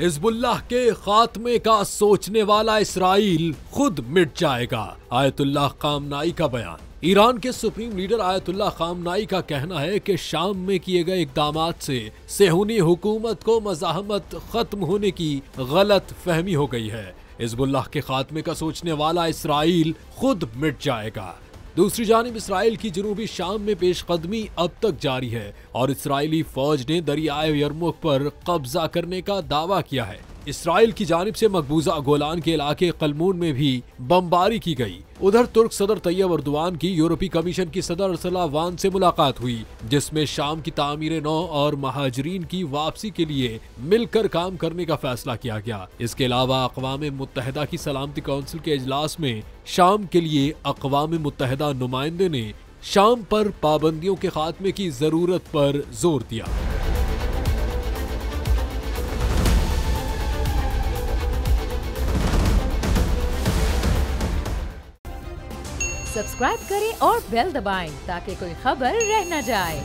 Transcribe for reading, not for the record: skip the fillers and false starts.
Hezbollah के खात्मे का सोचने वाला इसराइल खुद मिट जाएगा। आयतुल्लाह खामनाई का बयान। ईरान के सुप्रीम लीडर आयतुल्लाह खामनाई का कहना है कि शाम में किए गए इकदामात से सेहूनी हुकूमत को मज़ाहमत खत्म होने की गलत फहमी हो गई है। हिजबुल्लाह के खात्मे का सोचने वाला इसराइल खुद मिट जाएगा। दूसरी जानिब इसराइल की जनूबी शाम में पेशकदमी अब तक जारी है और इसराइली फौज ने दरियाए यरमुक पर कब्जा करने का दावा किया है। इसराइल की जानिब से मकबूजा गोलान के इलाके कलमून में भी बमबारी की गई। उधर तुर्क सदर तैयब अर्दोआन की यूरोपीय कमीशन की सदर उर्सुला वान से मुलाकात हुई, जिसमें शाम की तामीर नौ और महाजरीन की वापसी के लिए मिलकर काम करने का फैसला किया गया। इसके अलावा अक़वाम मुत्तहिदा की सलामती काउंसिल के इजलास में शाम के लिए अक़वाम मुत्तहिदा नुमाइंदे ने शाम पर पाबंदियों के खात्मे की जरूरत पर जोर दिया। सब्सक्राइब करें और बेल दबाएं ताकि कोई खबर रह न जाए।